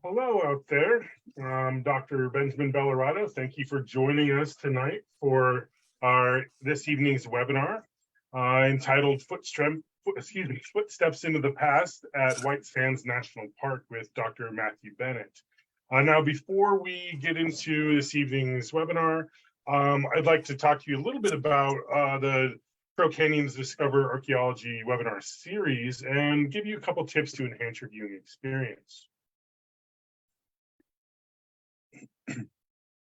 Hello out there. Dr. Benjamin Bellarado. Thank you for joining us tonight for our this evening's webinar entitled Footsteps into the Past at White Sands National Park with Dr. Matthew Bennett. Now, before we get into this evening's webinar, I'd like to talk to you a little bit about the Crow Canyon's Discover Archaeology webinar series and give you a couple tips to enhance your viewing experience.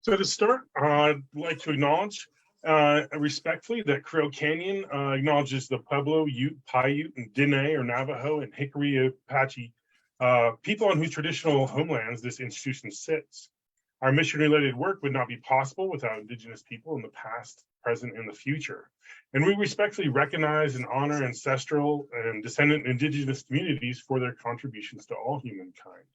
So to start, I'd like to acknowledge respectfully that Crow Canyon acknowledges the Pueblo, Ute, Paiute, and Diné or Navajo and Hickory Apache people on whose traditional homelands this institution sits. Our mission-related work would not be possible without Indigenous people in the past, present, and the future. And we respectfully recognize and honor ancestral and descendant Indigenous communities for their contributions to all humankind.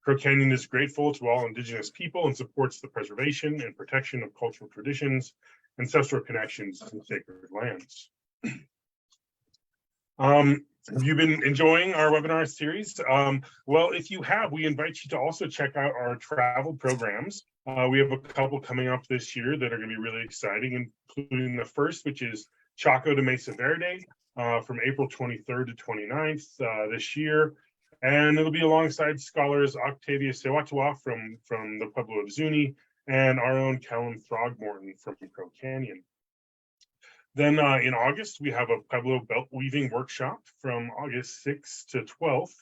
Crow Canyon is grateful to all Indigenous people and supports the preservation and protection of cultural traditions, ancestral connections, and sacred lands. Have you been enjoying our webinar series? Well, if you have, we invite you to also check out our travel programs. We have a couple coming up this year that are going to be really exciting, including the first, which is Chaco to Mesa Verde from April 23rd to 29th this year. And it'll be alongside scholars Octavia Sewatua from the Pueblo of Zuni and our own Callum Throgmorton from Crow Canyon. Then in August, we have a Pueblo belt weaving workshop from August 6th to 12th,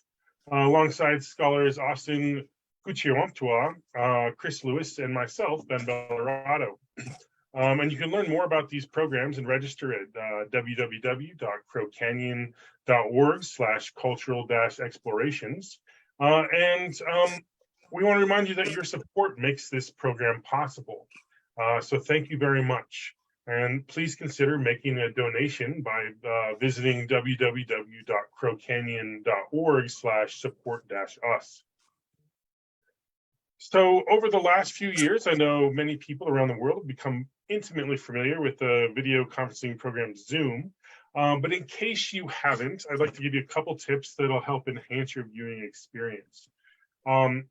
alongside scholars Austin Kuchiwamtua, Chris Lewis, and myself, Ben Bellarado. And you can learn more about these programs and register at www.crowcanyon.org/cultural-explorations. We want to remind you that your support makes this program possible. So thank you very much. And please consider making a donation by visiting www.crowcanyon.org/support-us. So over the last few years, I know many people around the world have become intimately familiar with the video conferencing program Zoom. But in case you haven't, I'd like to give you a couple tips that'll help enhance your viewing experience.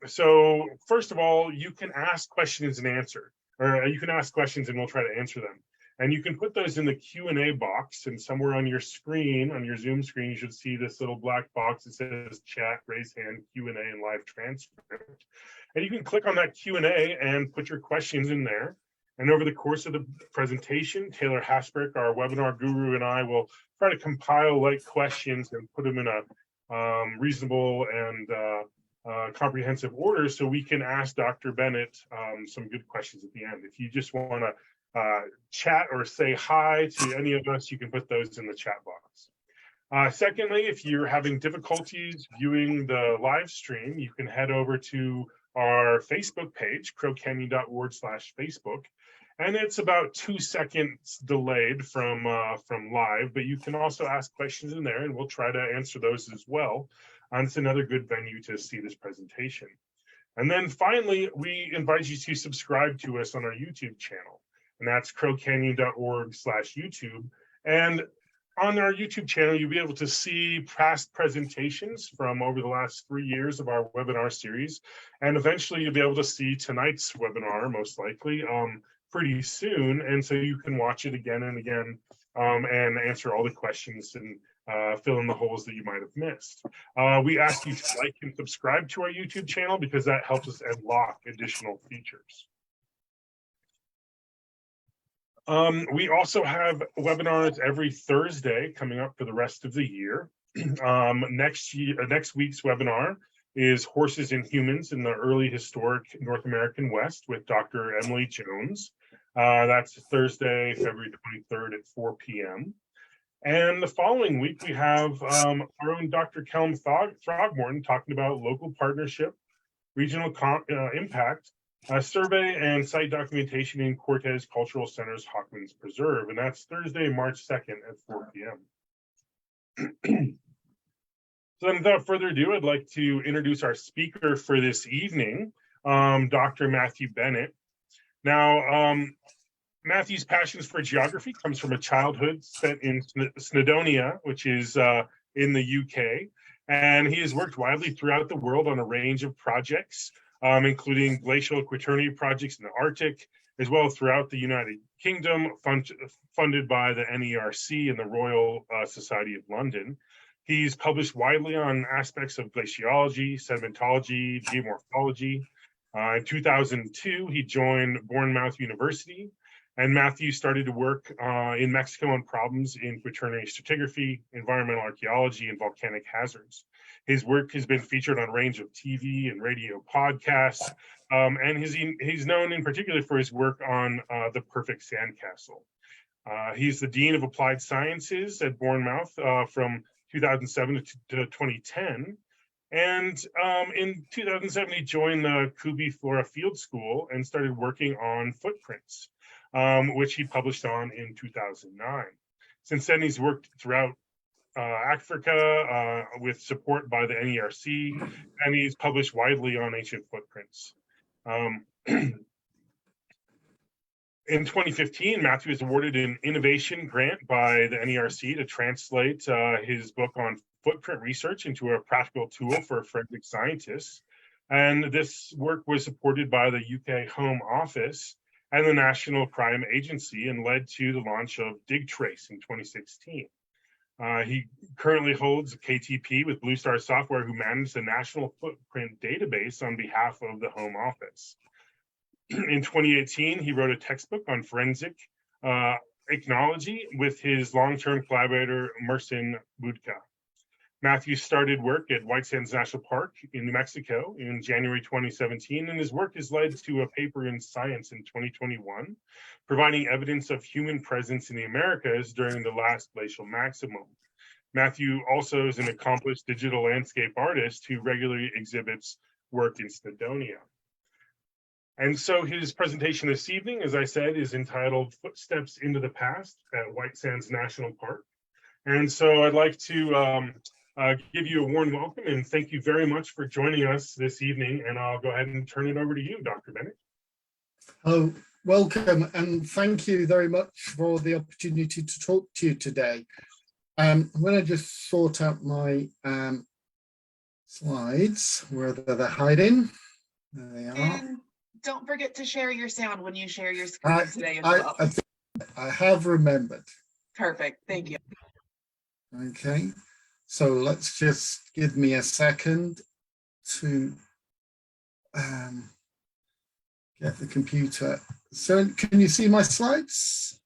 So first of all, you can ask questions and you can ask questions and we'll try to answer them. And you can put those in the Q&A box, and somewhere on your screen, on your Zoom screen, you should see this little black box that says chat, raise hand, Q&A, and live transcript. And you can click on that Q&A and put your questions in there. And over the course of the presentation, Taylor Hasbrick, our webinar guru, and I will try to compile like questions and put them in a reasonable and comprehensive order so we can ask Dr. Bennett some good questions at the end. If you just want to chat or say hi to any of us, you can put those in the chat box. Secondly, if you're having difficulties viewing the live stream, you can head over to our Facebook page, crowcanyon.org/Facebook. And it's about 2 seconds delayed from live, but you can also ask questions in there and we'll try to answer those as well. And it's another good venue to see this presentation. And then finally, we invite you to subscribe to us on our YouTube channel. And that's crowcanyon.org/YouTube. And on our YouTube channel, you'll be able to see past presentations from over the last 3 years of our webinar series. And eventually you'll be able to see tonight's webinar, most likely, pretty soon. And so you can watch it again and again and answer all the questions and fill in the holes that you might have missed. We ask you to like and subscribe to our YouTube channel because that helps us unlock additional features. We also have webinars every Thursday coming up for the rest of the year. Next week's webinar is Horses and Humans in the Early Historic North American West with Dr. Emily Jones. That's Thursday, February 23rd at 4 p.m. And the following week, we have our own Dr. Callum Throgmorton talking about local partnership, regional impact, survey and site documentation in Cortez Cultural Center's Hawkman's Preserve. And that's Thursday, March 2nd at 4 p.m. So then without further ado, I'd like to introduce our speaker for this evening, Dr. Matthew Bennett. Now, Matthew's passions for geography comes from a childhood spent in Snowdonia, which is in the UK. And he has worked widely throughout the world on a range of projects, including glacial quaternary projects in the Arctic, as well as throughout the United Kingdom, funded by the NERC and the Royal Society of London. He's published widely on aspects of glaciology, sedimentology, geomorphology. In 2002, he joined Bournemouth University, and Matthew started to work in Mexico on problems in quaternary stratigraphy, environmental archaeology, and volcanic hazards. His work has been featured on a range of TV and radio podcasts, and he's known in particular for his work on the perfect sandcastle. He's the Dean of Applied Sciences at Bournemouth from 2007 to 2010. And in 2007, he joined the Kubi Flora Field School and started working on footprints, which he published on in 2009. Since then, he's worked throughout Africa with support by the NERC, and he's published widely on ancient footprints. In 2015, Matthew was awarded an innovation grant by the NERC to translate his book on footprint research into a practical tool for forensic scientists. And this work was supported by the UK Home Office and the National Crime Agency and led to the launch of DigTrace in 2016. He currently holds a KTP with Blue Star Software, who manages the National Footprint Database on behalf of the Home Office. In 2018, he wrote a textbook on forensic ichnology with his long-term collaborator, Mersin Budka. Matthew started work at White Sands National Park in New Mexico in January 2017, and his work has led to a paper in Science in 2021, providing evidence of human presence in the Americas during the last glacial maximum. Matthew also is an accomplished digital landscape artist who regularly exhibits work in Snowdonia. And so his presentation this evening, as I said, is entitled Footsteps into the Past at White Sands National Park. And so I'd like to give you a warm welcome and thank you very much for joining us this evening. And I'll go ahead and turn it over to you, Dr. Bennett. Oh, welcome, and thank you very much for the opportunity to talk to you today. I'm going to just sort out my slides, where they're hiding. There they are. And don't forget to share your sound when you share your screen today as well. I have remembered. Perfect, thank you. Okay, so let's just give me a second to get the computer. So can you see my slides?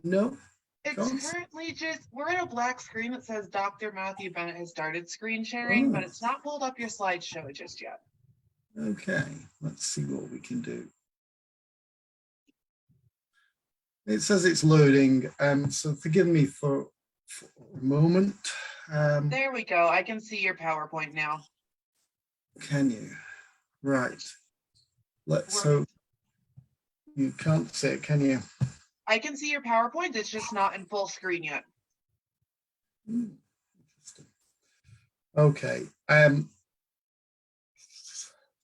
No? It's currently just, we're in a black screen that says Dr. Matthew Bennett has started screen sharing, but it's not pulled up your slideshow just yet. Okay, let's see what we can do. It says it's loading, so forgive me for a moment. There we go. I can see your PowerPoint now. Can you? Right. So you can't see it, can you? I can see your PowerPoint. It's just not in full screen yet. Interesting. Okay.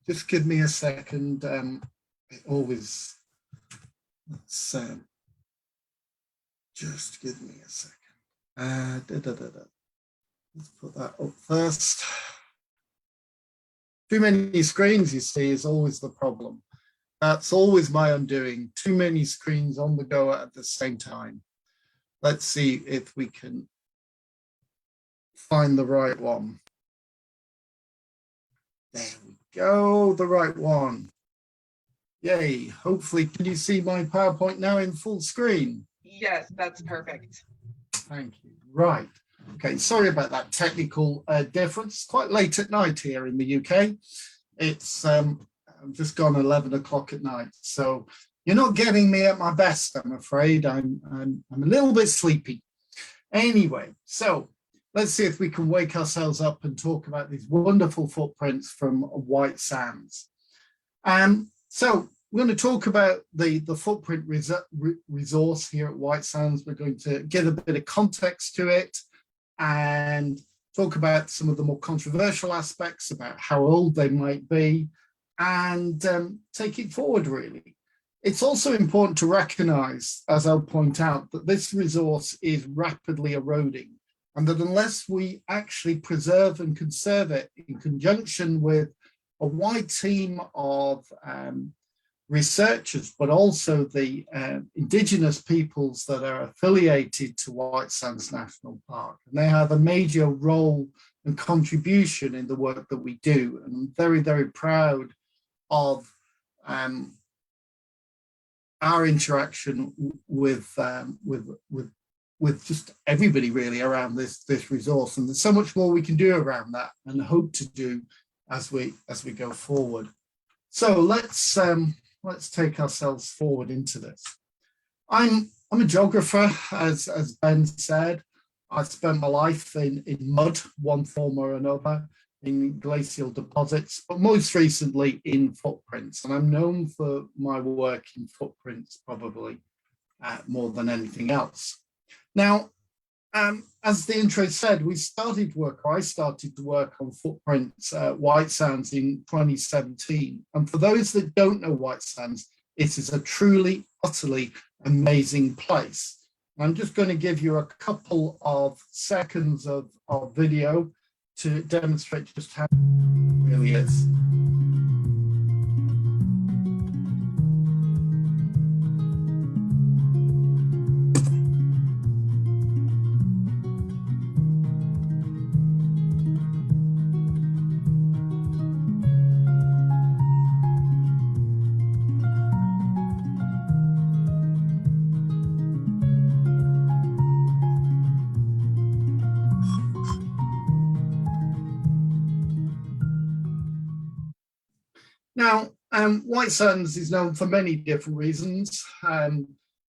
Just give me a second. It always. Let's just give me a second. Let's put that up first. Too many screens, you see, is always the problem. That's always my undoing. Too many screens on the go at the same time. Let's see if we can find the right one. There we go, the right one. Yay, hopefully, can you see my PowerPoint now in full screen? Yes, that's perfect. Thank you. Right. Okay, sorry about that technical difference. Quite late at night here in the UK. It's just gone 11 o'clock at night. So you're not getting me at my best, I'm afraid. I'm a little bit sleepy. Anyway, so let's see if we can wake ourselves up and talk about these wonderful footprints from White Sands. So we're going to talk about the footprint resource here at White Sands. We're going to give a bit of context to it and talk about some of the more controversial aspects about how old they might be and take it forward, really. It's also important to recognize, as I'll point out, that this resource is rapidly eroding and that unless we actually preserve and conserve it in conjunction with a wide team of researchers, but also the indigenous peoples that are affiliated to White Sands National Park. And they have a major role and contribution in the work that we do. And I'm very, very proud of our interaction with just everybody really around this resource. And there's so much more we can do around that and hope to do as we go forward. So let's take ourselves forward into this. I'm a geographer, as Ben said. I've spent my life in mud, one form or another, in glacial deposits, but most recently in footprints. And I'm known for my work in footprints probably more than anything else. Now, as the intro said, I started to work on footprints White Sands in 2017. And for those that don't know White Sands, it is a truly, utterly amazing place. I'm just going to give you a couple of seconds of video to demonstrate just how it really is. Now, White Sands is known for many different reasons.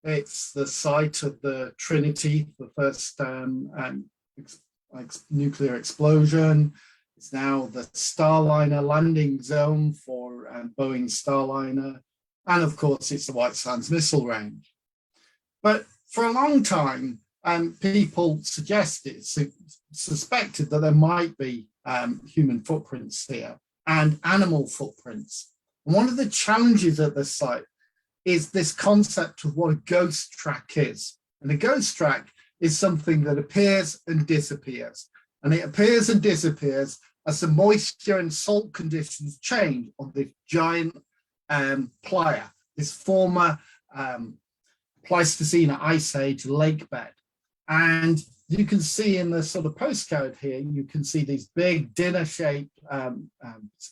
It's the site of the Trinity, the first nuclear explosion. It's now the Starliner landing zone for Boeing Starliner. And of course, it's the White Sands missile range. But for a long time, people suspected that there might be human footprints here and animal footprints. And one of the challenges at this site is this concept of what a ghost track is. And a ghost track is something that appears and disappears. And it appears and disappears as the moisture and salt conditions change on this giant playa, this former Pleistocene Ice Age lake bed. And you can see in the sort of postcode here, you can see these big dinner-shaped,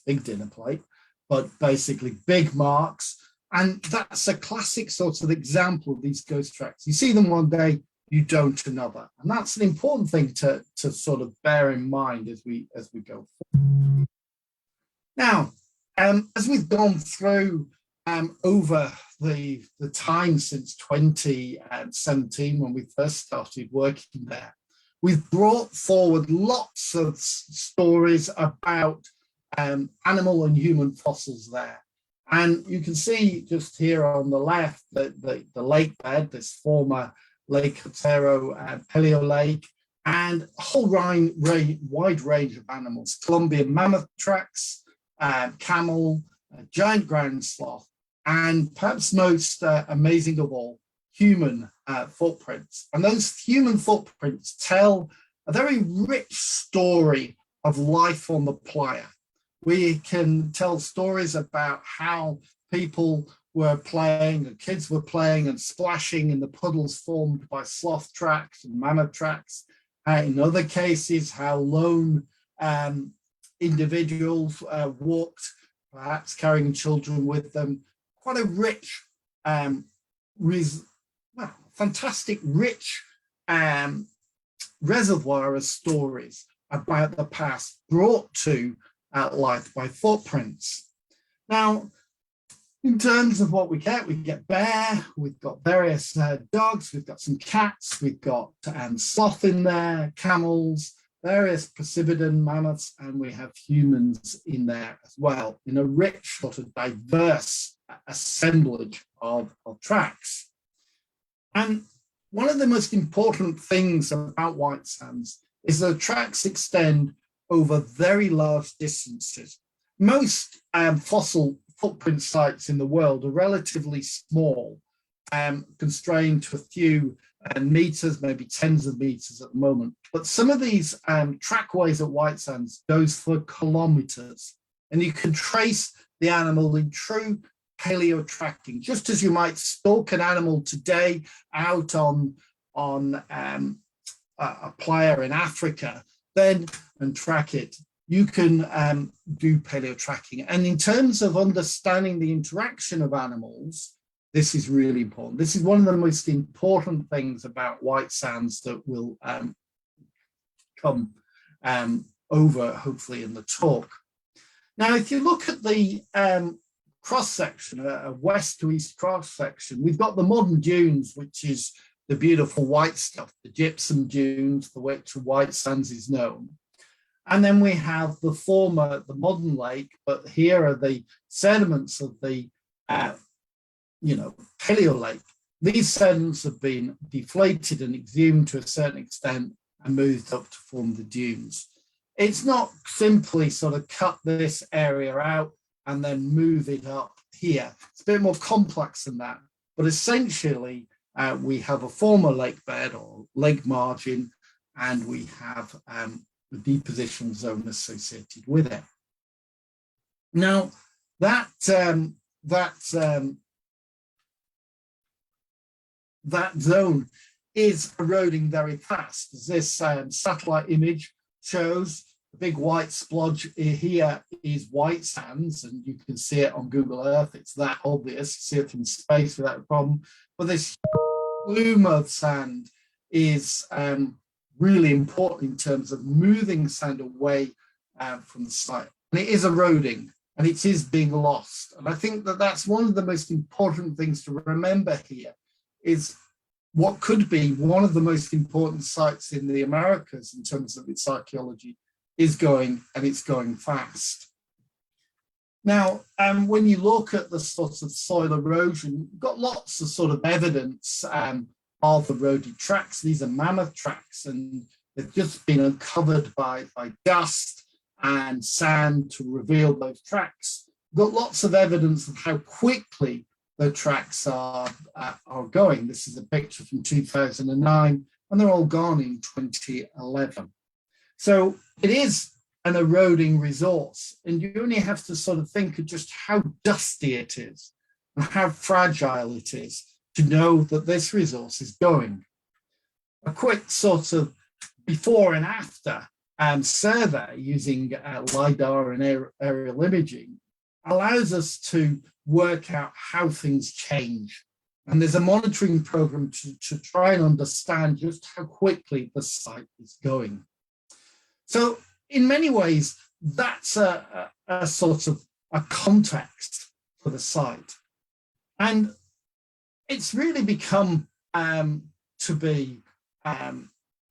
big dinner plate, but basically big marks. And that's a classic sort of example of these ghost tracks. You see them one day, you don't another. And that's an important thing to sort of bear in mind as we go forward. Now, as we've gone through over the time since 2017, when we first started working there, we've brought forward lots of stories about animal and human fossils there. And you can see just here on the left the lake bed, this former Lake Otero Paleo Lake, and a whole wide range of animals: Colombian mammoth tracks, camel, giant ground sloth, and perhaps most amazing of all, human footprints. And those human footprints tell a very rich story of life on the playa. We can tell stories about how people were playing, and kids were playing and splashing in the puddles formed by sloth tracks and mammoth tracks. In other cases, how lone individuals walked, perhaps carrying children with them. Quite a rich, fantastic, rich reservoir of stories about the past brought to life by footprints. Now, in terms of what we get bear, we've got various dogs, we've got some cats, we've got sloth in there, camels, various Precipidon mammoths, and we have humans in there as well, in a rich sort of diverse assemblage of tracks. And one of the most important things about White Sands is that tracks extend over very large distances. Most fossil footprint sites in the world are relatively small, constrained to a few meters, maybe tens of meters at the moment. But some of these trackways at White Sands goes for kilometers, and you can trace the animal in true paleo tracking, just as you might stalk an animal today out on a playa in Africa, then and track it. You can do paleo tracking. And in terms of understanding the interaction of animals, this is really important. This is one of the most important things about White Sands that will come over, hopefully, in the talk. Now, if you look at the cross-section, a west to east cross-section, we've got the modern dunes, which is the beautiful white stuff, the gypsum dunes, for which White Sands is known. And then we have the former, the modern lake, but here are the sediments of the paleo lake. These sediments have been deflated and exhumed to a certain extent and moved up to form the dunes. It's not simply sort of cut this area out and then move it up here. It's a bit more complex than that. But essentially, we have a former lake bed or lake margin, and we have the deposition zone associated with it. Now, that zone is eroding very fast. As this satellite image shows, the big white splodge here is White Sands, and you can see it on Google Earth. It's that obvious. See it from space without a problem. But this plume of sand is really important in terms of moving sand away from the site. And it is eroding, and it is being lost. And I think that that's one of the most important things to remember here, is what could be one of the most important sites in the Americas in terms of its archaeology is going, and it's going fast. Now, when you look at the sort of soil erosion, you've got lots of sort of evidence of eroded tracks. These are mammoth tracks, and they've just been uncovered by dust and sand to reveal those tracks. We've got lots of evidence of how quickly the tracks are going. This is a picture from 2009, and they're all gone in 2011. So it is an eroding resource, and you only have to sort of think of just how dusty it is and how fragile it is to know that this resource is going. A quick sort of before and after survey using LiDAR and aerial imaging allows us to work out how things change. And there's a monitoring program to try and understand just how quickly the site is going. So in many ways, that's a sort of a context for the site. And it's really become to be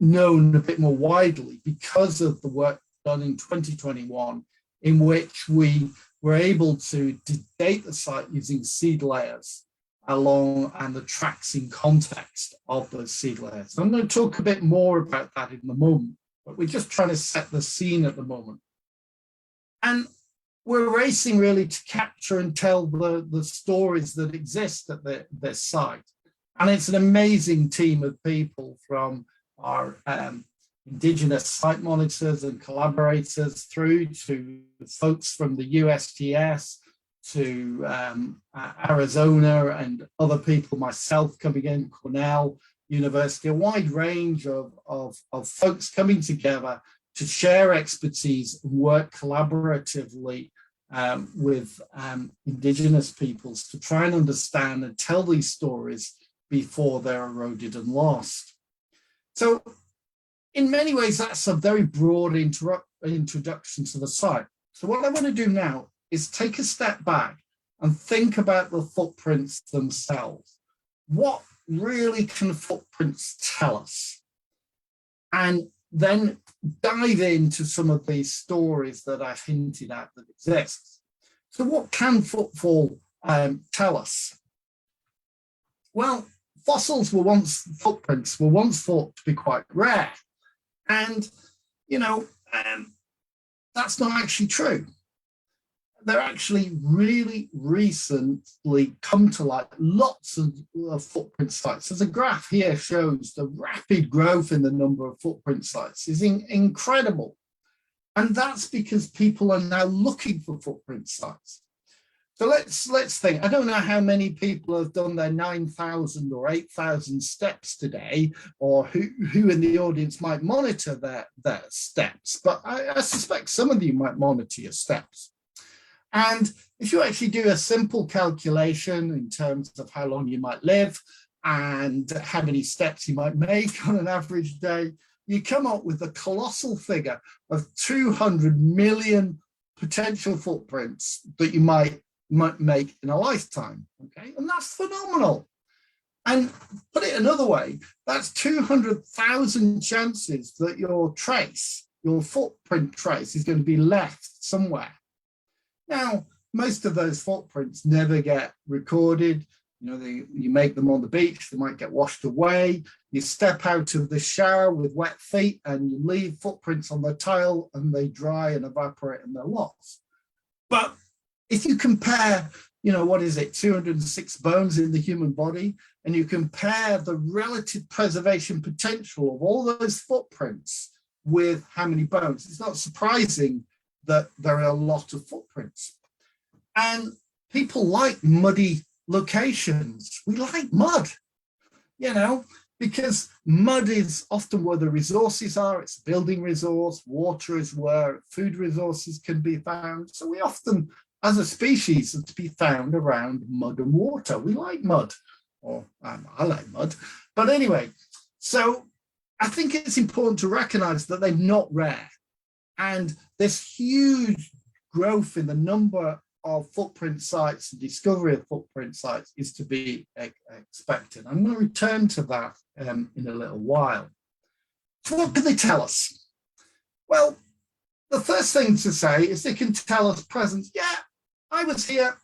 known a bit more widely because of the work done in 2021, in which we were able to date the site using seed layers along and the tracks in context of those seed layers. I'm going to talk a bit more about that in a moment, but we're just trying to set the scene at the moment. And we're racing really to capture and tell the stories that exist at this site. And it's an amazing team of people, from our Indigenous site monitors and collaborators through to folks from the USGS, to Arizona and other people, myself coming in, Cornell University, a wide range of folks coming together to share expertise and work collaboratively with Indigenous peoples to try and understand and tell these stories before they're eroded and lost. So in many ways, that's a very broad introduction to the site. So what I want to do now is take a step back and think about the footprints themselves. What really can footprints tell us? And then dive into some of these stories that I've hinted at that exist. So what can footfall tell us? Well, footprints were once thought to be quite rare. And, that's not actually true. they're actually really recently come to light, lots of footprint sites. As a graph here shows, the rapid growth in the number of footprint sites is incredible. And that's because people are now looking for footprint sites. So let's think. I don't know how many people have done their 9,000 or 8,000 steps today, or who in the audience might monitor their steps, but I suspect some of you might monitor your steps. And if you actually do a simple calculation in terms of how long you might live and how many steps you might make on an average day, you come up with a colossal figure of 200 million potential footprints that you might make in a lifetime. Okay, and that's phenomenal. And put it another way, that's 200,000 chances that your footprint trace is going to be left somewhere. Now, most of those footprints never get recorded. You know, you make them on the beach, they might get washed away. You step out of the shower with wet feet and you leave footprints on the tile and they dry and evaporate and they're lost. But if you compare, you know, what is it, 206 bones in the human body, and you compare the relative preservation potential of all those footprints with how many bones, it's not surprising that there are a lot of footprints. And people like muddy locations. We like mud, you know, because mud is often where the resources are. It's a building resource. Water is where food resources can be found. So we often, as a species, are to be found around mud and water. We like mud, or I like mud. But anyway, so I think it's important to recognize that they're not rare. And this huge growth in the number of footprint sites and discovery of footprint sites is to be expected. I'm going to return to that in a little while. So what can they tell us? Well, the first thing to say is they can tell us presence. Yeah, I was here.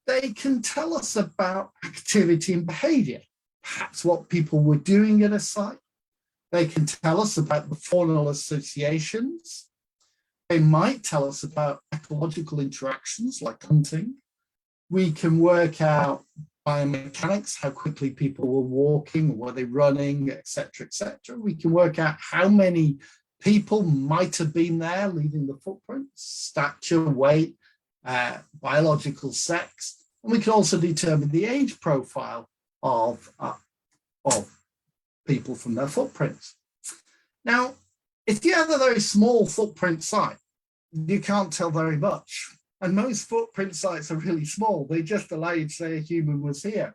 They can tell us about activity and behavior, perhaps what people were doing at a site. They can tell us about the faunal associations. They might tell us about ecological interactions like hunting. We can work out biomechanics, how quickly people were walking, were they running, etc., etc. We can work out how many people might have been there leaving the footprints, stature, weight, biological sex, and we can also determine the age profile of people from their footprints. Now, if you have a very small footprint site, you can't tell very much. And most footprint sites are really small. They just allow you to say a human was here.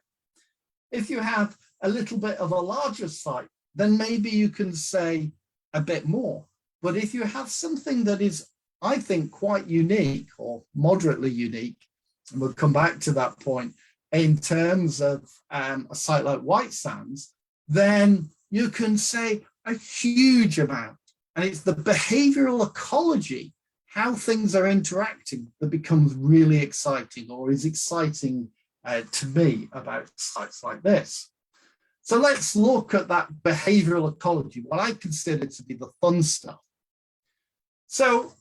If you have a little bit of a larger site, then maybe you can say a bit more. But if you have something that is, I think, quite unique or moderately unique, and we'll come back to that point, in terms of a site like White Sands, then you can say a huge amount. And it's the behavioral ecology, how things are interacting, that becomes really exciting, or is exciting to me about sites like this. So let's look at that behavioral ecology, what I consider to be the fun stuff. So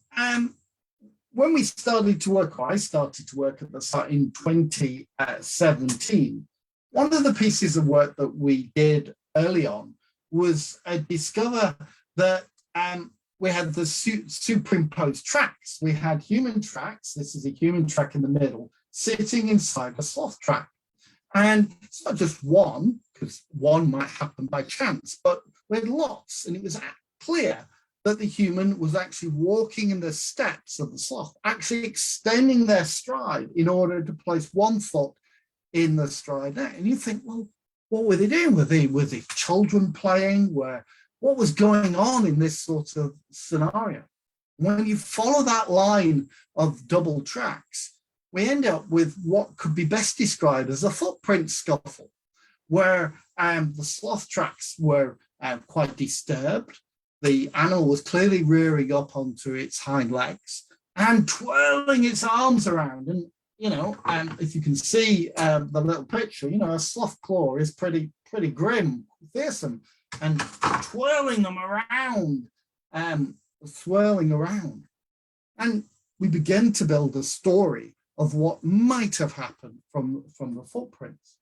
when we started to work, or I started to work at the site in 2017, one of the pieces of work that we did early on was discover that we had the superimposed tracks. We had human tracks. This is a human track in the middle, sitting inside a sloth track. And it's not just one, because one might happen by chance, but we had lots. And it was clear that the human was actually walking in the steps of the sloth, actually extending their stride in order to place one foot in the stride there. And you think, well, what were they doing? Were they children playing? What was going on in this sort of scenario? When you follow that line of double tracks, we end up with what could be best described as a footprint scuffle, where the sloth tracks were quite disturbed. The animal was clearly rearing up onto its hind legs and twirling its arms around. And, you know, if you can see the little picture, you know, a sloth claw is pretty grim, fearsome, and twirling them around, swirling around. And we begin to build a story of what might have happened from the footprints.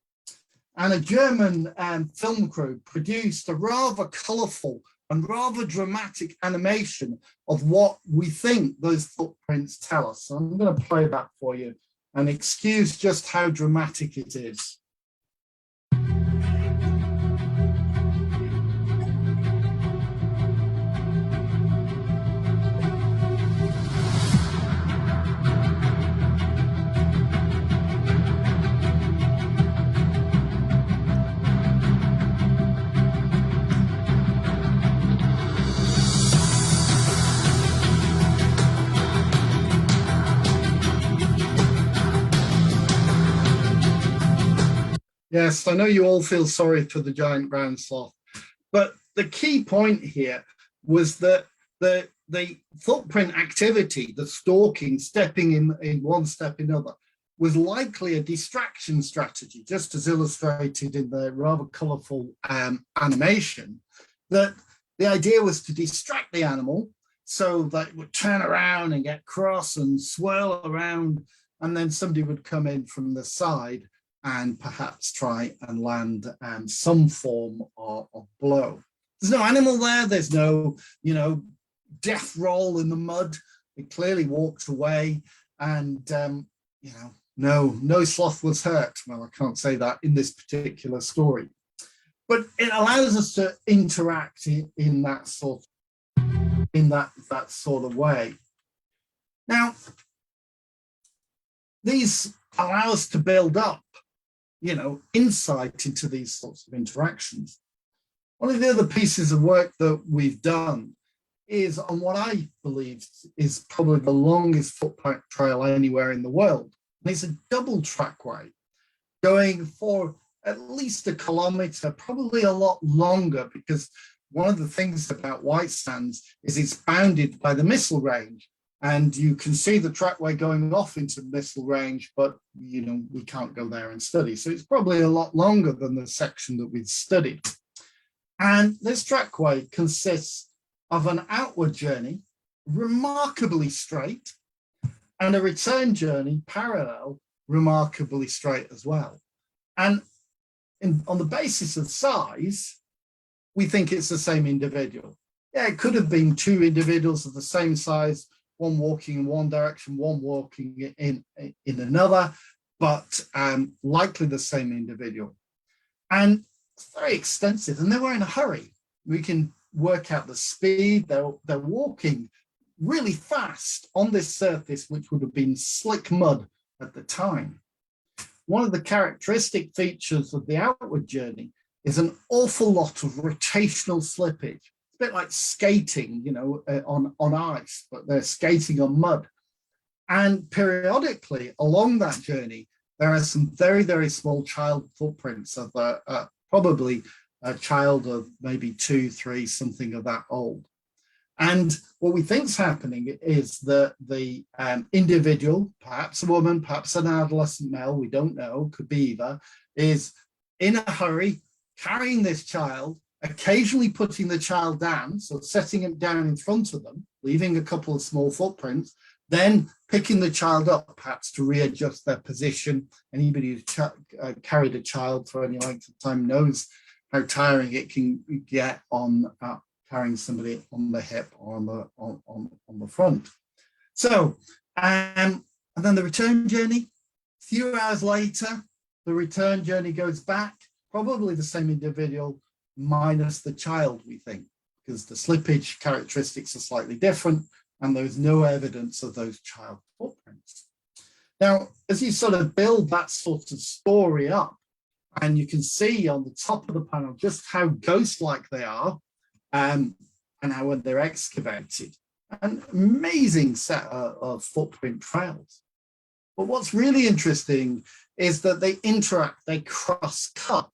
And a German film crew produced a rather colourful and rather dramatic animation of what we think those footprints tell us. So I'm going to play that for you and excuse just how dramatic it is. Yes, I know you all feel sorry for the giant ground sloth, but the key point here was that the footprint activity, the stalking, stepping in one step in another, was likely a distraction strategy, just as illustrated in the rather colourful animation, that the idea was to distract the animal so that it would turn around and get cross and swirl around, and then somebody would come in from the side and perhaps try and land some form of blow. There's no animal there. There's no, death roll in the mud. It clearly walked away, and no sloth was hurt. Well, I can't say that in this particular story, but it allows us to interact in that sort of way. Now, these allow us to build up insight into these sorts of interactions. One of the other pieces of work that we've done is on what I believe is probably the longest footprint trail anywhere in the world. And it's a double trackway going for at least 1 kilometer, probably a lot longer, because one of the things about White Sands is it's bounded by the missile range. And you can see the trackway going off into the missile range, but we can't go there and study. So it's probably a lot longer than the section that we've studied. And this trackway consists of an outward journey, remarkably straight, and a return journey parallel, remarkably straight as well. And on the basis of size, we think it's the same individual. Yeah, it could have been 2 individuals of the same size, one walking in one direction, one walking in another, but likely the same individual. And it's very extensive, and they were in a hurry. We can work out the speed. They're walking really fast on this surface, which would have been slick mud at the time. One of the characteristic features of the outward journey is an awful lot of rotational slippage. It's a bit like skating, on ice, but they're skating on mud. And periodically along that journey, there are some very, very small child footprints of probably a child of maybe 2, 3, something of that old. And what we think is happening is that the individual, perhaps a woman, perhaps an adolescent male, we don't know, could be either, is in a hurry, carrying this child, occasionally putting the child down, so setting it down in front of them, leaving a couple of small footprints, then picking the child up, perhaps to readjust their position. Anybody who's carried a child for any length of time knows how tiring it can get on carrying somebody on the hip or on the front. So, and then the return journey, a few hours later, the return journey goes back, probably the same individual minus the child, we think, because the slippage characteristics are slightly different and there's no evidence of those child footprints. Now, as you sort of build that sort of story up, and you can see on the top of the panel just how ghost-like they are, and how when they're excavated, an amazing set of footprint trails. But what's really interesting is that they interact, they cross-cut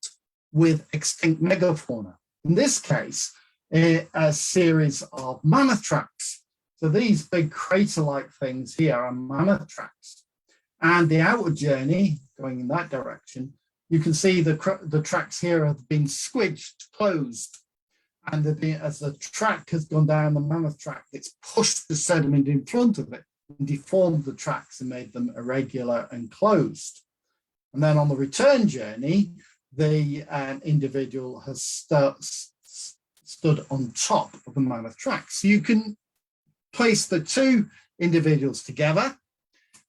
with extinct megafauna. In this case, a series of mammoth tracks. So these big crater-like things here are mammoth tracks. And the outward journey, going in that direction, you can see the tracks here have been squidged, closed. And as the track has gone down, the mammoth track, it's pushed the sediment in front of it, and deformed the tracks and made them irregular and closed. And then on the return journey, the individual has stood on top of the mammoth track. So you can place the two individuals together,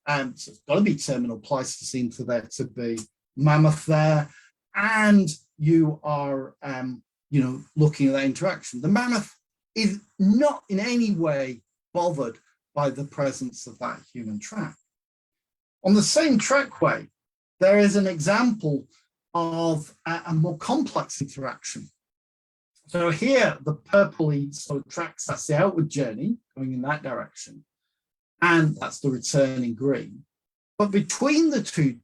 and so it's got to be terminal Pleistocene for there to be mammoth there, and you are looking at that interaction. The mammoth is not in any way bothered by the presence of that human track. On the same trackway, there is an example of a more complex interaction. So here, the purpley sort of tracks, that's the outward journey going in that direction, and that's the returning green. But between the two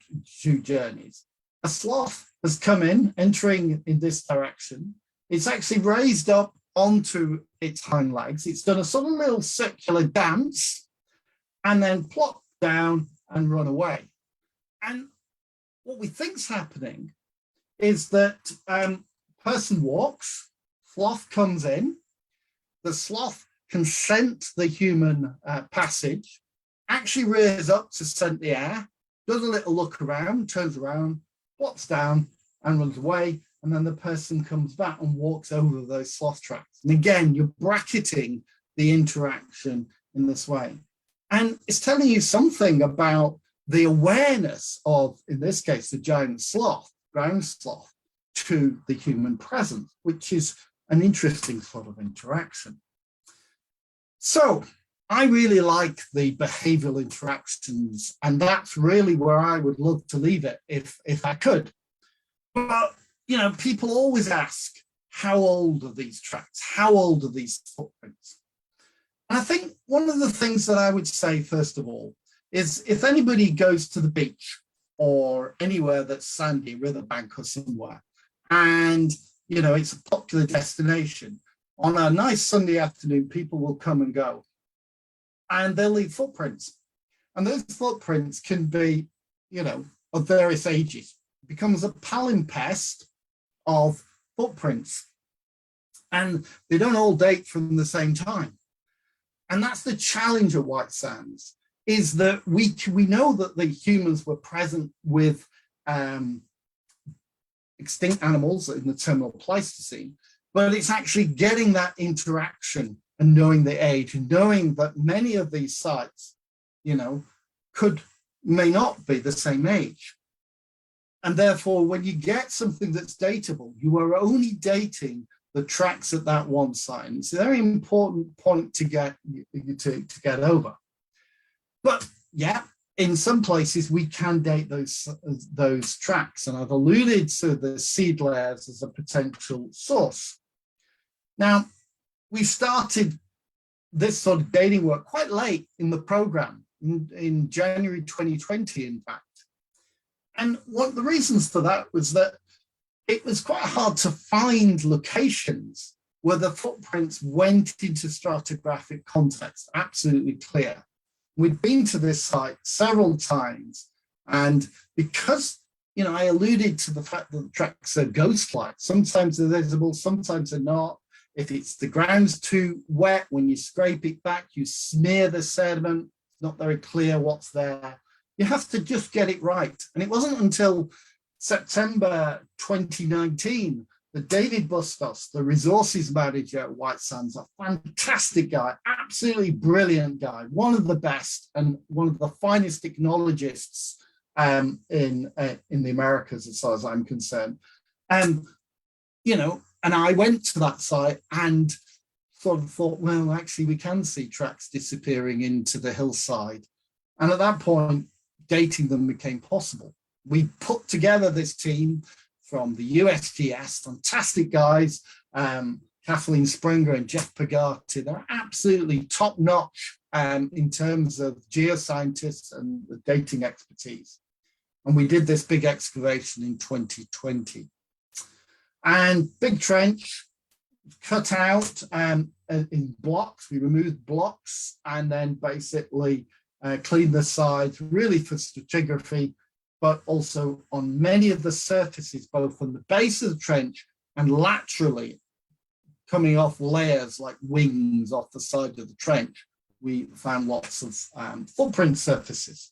journeys, a sloth has come in, entering in this direction. It's actually raised up onto its hind legs. It's done a sort of little circular dance and then plopped down and run away. And what we think's happening is that person walks, sloth comes in, the sloth can scent the human passage, actually rears up to scent the air, does a little look around, turns around, plops down and runs away. And then the person comes back and walks over those sloth tracks. And again, you're bracketing the interaction in this way. And it's telling you something about the awareness of, in this case, the giant sloth, ground sloth, to the human presence, which is an interesting sort of interaction. So I really like the behavioral interactions, and that's really where I would love to leave it if I could. But people always ask, how old are these tracks? How old are these footprints? And I think one of the things that I would say, first of all, is if anybody goes to the beach or anywhere that's sandy, riverbank or somewhere, and it's a popular destination, on a nice Sunday afternoon, people will come and go, and they'll leave footprints. And those footprints can be, of various ages. It becomes a palimpsest of footprints, and they don't all date from the same time. And that's the challenge at White Sands, is that we know that the humans were present with extinct animals in the terminal Pleistocene, but it's actually getting that interaction and knowing the age and knowing that many of these sites, may not be the same age. And therefore, when you get something that's datable, you are only dating the tracks at that one site. And it's a very important point to get over. But yeah, in some places we can date those tracks, and I've alluded to the seed layers as a potential source. Now, we started this sort of dating work quite late in the program, in January 2020, in fact. And one of the reasons for that was that it was quite hard to find locations where the footprints went into stratigraphic context, absolutely clear. We'd been to this site several times, and because I alluded to the fact that the tracks are ghost-like, sometimes they're visible, sometimes they're not. If the ground's too wet, when you scrape it back, you smear the sediment, it's not very clear what's there. You have to just get it right. And it wasn't until September 2019 that David Bustos, the resources manager at White Sands, a fantastic guy, absolutely brilliant guy, one of the best and one of the finest technologists in the Americas, as far as I'm concerned. And I went to that site and sort of thought, well, actually, we can see tracks disappearing into the hillside. And at that point, dating them became possible. We put together this team from the USGS, fantastic guys, Kathleen Springer and Jeff Pagati. They're absolutely top-notch in terms of geoscientists and the dating expertise. And we did this big excavation in 2020. And big trench, cut out in blocks. We removed blocks and then basically cleaned the sides, really for stratigraphy, but also on many of the surfaces, both on the base of the trench and laterally coming off layers like wings off the side of the trench. we found lots of footprint surfaces.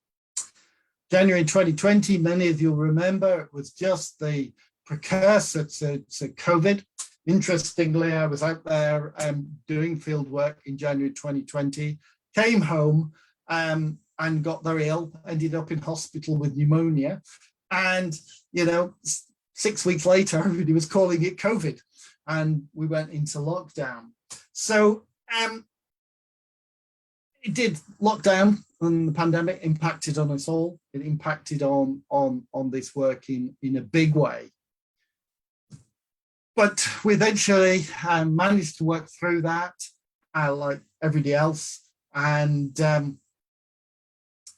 January 2020, many of you'll remember, it was just the precursor to COVID. Interestingly, I was out there doing field work in January 2020, came home and got very ill, ended up in hospital with pneumonia. And, 6 weeks later, everybody was calling it COVID and we went into lockdown. So it did lockdown, and the pandemic impacted on us all. It impacted on this work in a big way. But we eventually managed to work through that, like everybody else, and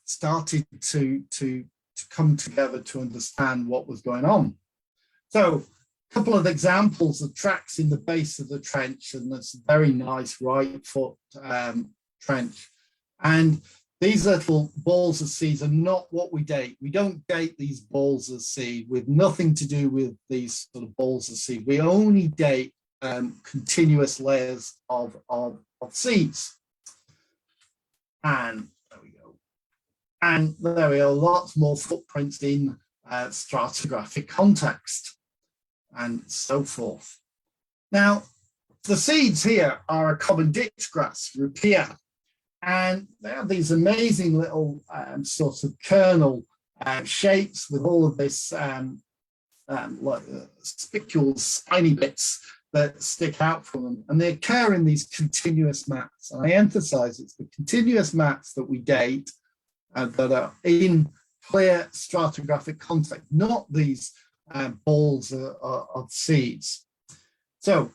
started to come together to understand what was going on. So a couple of examples of tracks in the base of the trench, and that's a very nice right foot trench. And these little balls of seeds are not what we date. We don't date these balls of seed with nothing to do with these sort of balls of seed. We only date continuous layers of seeds. And there we go. And there we are, lots more footprints in stratigraphic context and so forth. Now, the seeds here are a common ditch grass, Rupea. And they have these amazing little sort of kernel shapes with all of this like spicules, spiny bits that stick out from them. And they occur in these continuous mats. And I emphasize it's the continuous mats that we date that are in clear stratigraphic context, not these balls of seeds. So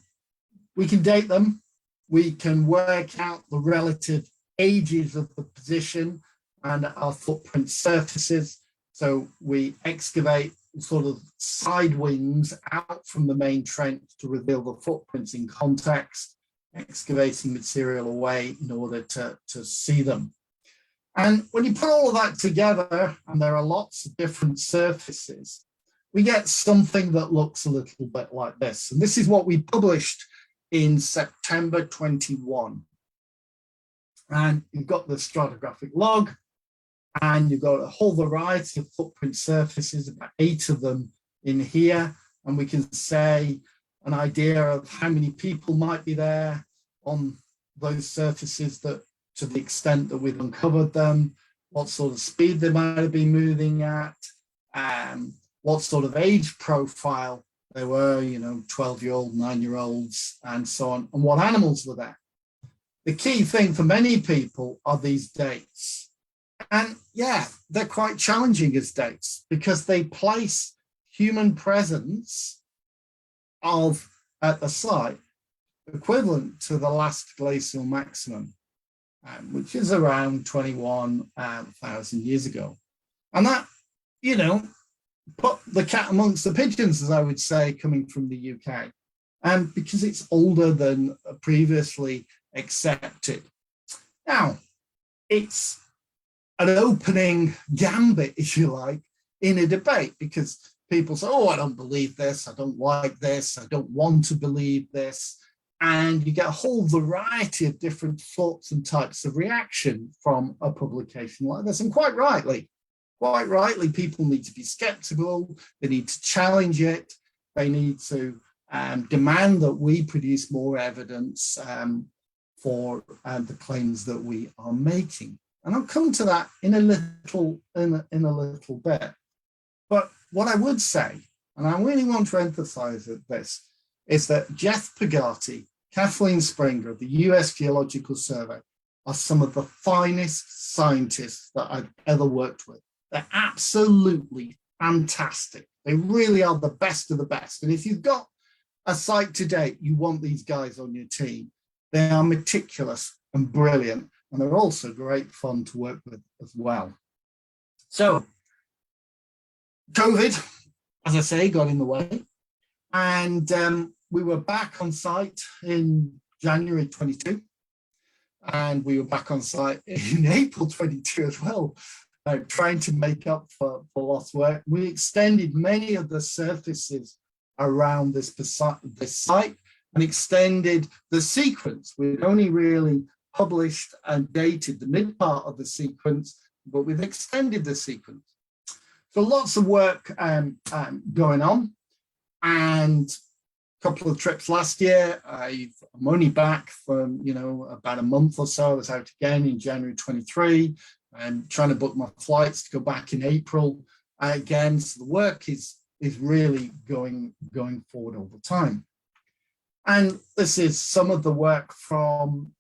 we can date them. We can work out the relative ages of the position and our footprint surfaces. So we excavate sort of side wings out from the main trench to reveal the footprints in context, excavating material away in order to see them. And when you put all of that together, and there are lots of different surfaces, we get something that looks a little bit like this. And this is what we published in September 21. And you've got the stratigraphic log, and you've got a whole variety of footprint surfaces, about 8 of them in here. And we can say an idea of how many people might be there on those surfaces, that to the extent that we've uncovered them, what sort of speed they might have been moving at, what sort of age profile they were, 12-year-old, 9-year-olds, and so on, and what animals were there. The key thing for many people are these dates. And yeah, they're quite challenging as dates because they place human presence at the site equivalent to the last glacial maximum, which is around 21,000 years ago. And that, put the cat amongst the pigeons, as I would say, coming from the UK, because it's older than previously accepted. Now, it's an opening gambit, if you like, in a debate, because people say, oh, I don't believe this, I don't like this, I don't want to believe this. And you get a whole variety of different thoughts and types of reaction from a publication like this. And quite rightly, people need to be skeptical, they need to challenge it, they need to demand that we produce more evidence for the claims that we are making. And I'll come to that in a little bit. But what I would say, and I really want to emphasize this, is that Jeff Pagati, Kathleen Springer of the US Geological Survey are some of the finest scientists that I've ever worked with. They're absolutely fantastic. They really are the best of the best. And if you've got a site to date, you want these guys on your team. They are meticulous and brilliant, and they're also great fun to work with as well. So COVID, as I say, got in the way, and we were back on site in January 22, and we were back on site in April 22 as well, trying to make up for lost work. We extended many of the surfaces around this site and extended the sequence. We'd only really published and dated the mid part of the sequence, but we've extended the sequence. So lots of work going on, and a couple of trips last year. I'm only back from, about a month or so. I was out again in January 23. I'm trying to book my flights to go back in April again. So the work is really going forward all the time. And this is some of the work from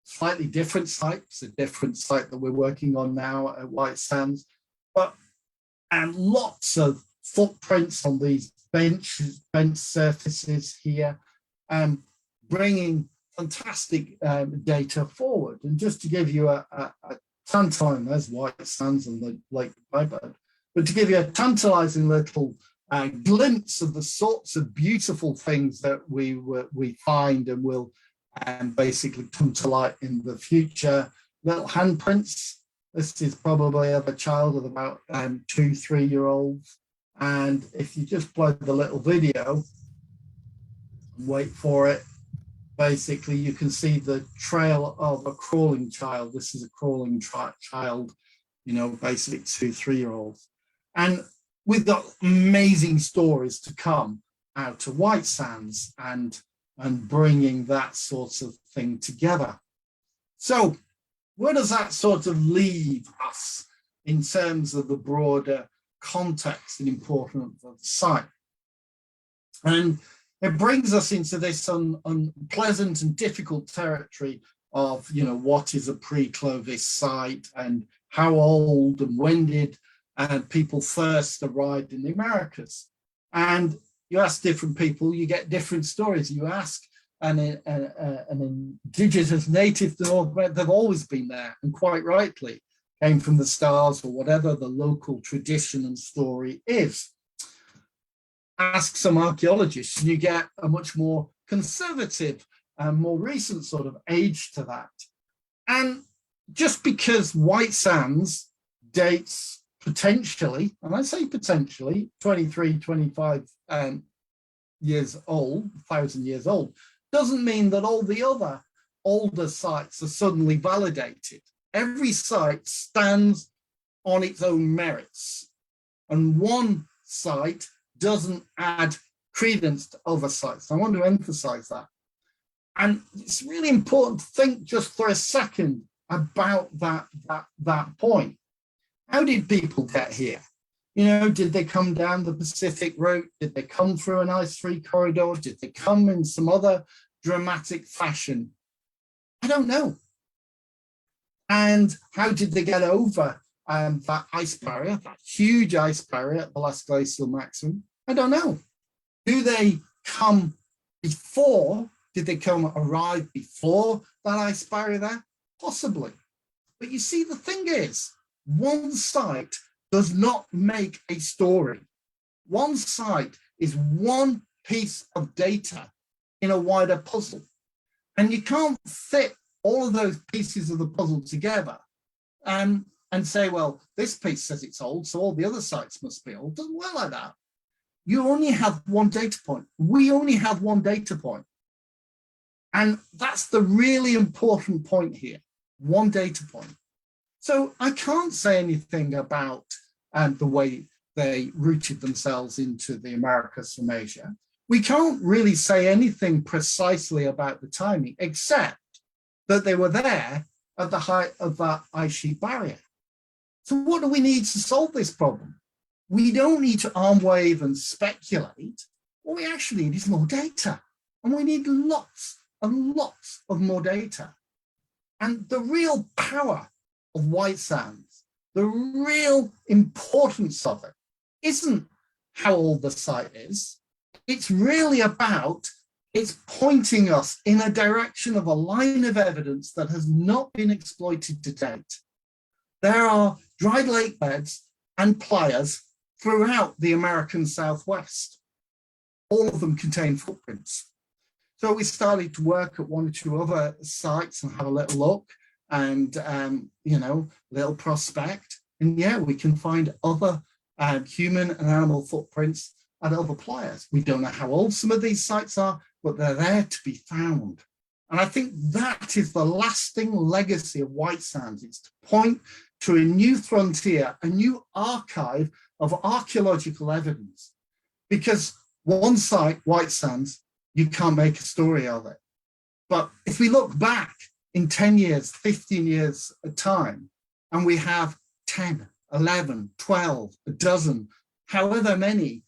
slightly different sites, a different site that we're working on now at White Sands, but lots of footprints on these bench surfaces here, bringing fantastic data forward. And just to give you a tantalizing, there's White Sands and the Lake Blackbird, but to give you a tantalizing little glimpse of the sorts of beautiful things that we find and will basically come to light in the future. Little handprints. This is probably of a child of about 2-3-year-olds. And if you just play the little video and wait for it, basically you can see the trail of a crawling child. This is a crawling child, basically 2-3-year-olds. And we've got amazing stories to come out of White Sands and bringing that sort of thing together. So where does that sort of leave us in terms of the broader context and importance of the site? And it brings us into this unpleasant and difficult territory of, what is a pre-Clovis site and how old and when did people first arrived in the Americas. And you ask different people, you get different stories. You ask an indigenous native, they've always been there, and quite rightly, came from the stars or whatever the local tradition and story is. Ask some archaeologists, and you get a much more conservative and more recent sort of age to that. And just because White Sands dates potentially, and I say potentially, 23, 25 years old, 1,000 years old, doesn't mean that all the other older sites are suddenly validated. Every site stands on its own merits, and one site doesn't add credence to other sites. I want to emphasize that. And it's really important to think just for a second about that point. How did people get here? Did they come down the Pacific route? Did they come through an ice-free corridor? Did they come in some other dramatic fashion? I don't know. And how did they get over that ice barrier, that huge ice barrier at the last glacial maximum? I don't know. Do they come before? Did they arrive before that ice barrier there? Possibly. But you see, the thing is, one site does not make a story. One site is one piece of data in a wider puzzle. And you can't fit all of those pieces of the puzzle together and say, well, this piece says it's old, so all the other sites must be old. It doesn't work like that. You only have one data point. We only have one data point. And that's the really important point here, one data point. So I can't say anything about the way they rooted themselves into the Americas from Asia. We can't really say anything precisely about the timing, except that they were there at the height of that ice sheet barrier. So what do we need to solve this problem? We don't need to arm wave and speculate. What we actually need is more data. And we need lots and lots of more data. And the real power of White Sands, the real importance of it, isn't how old the site is. It's really about it's pointing us in a direction of a line of evidence that has not been exploited to date. There are dried lake beds and playas throughout the American Southwest. All of them contain footprints. So we started to work at one or two other sites and have a little look and, little prospect. And yeah, we can find other human and animal footprints at other players. We don't know how old some of these sites are, but they're there to be found. And I think that is the lasting legacy of White Sands, is to point to a new frontier, a new archive of archaeological evidence. Because one site, White Sands, you can't make a story of it. But if we look back in 10 years, 15 years at time, and we have 10, 11, 12, a dozen, however many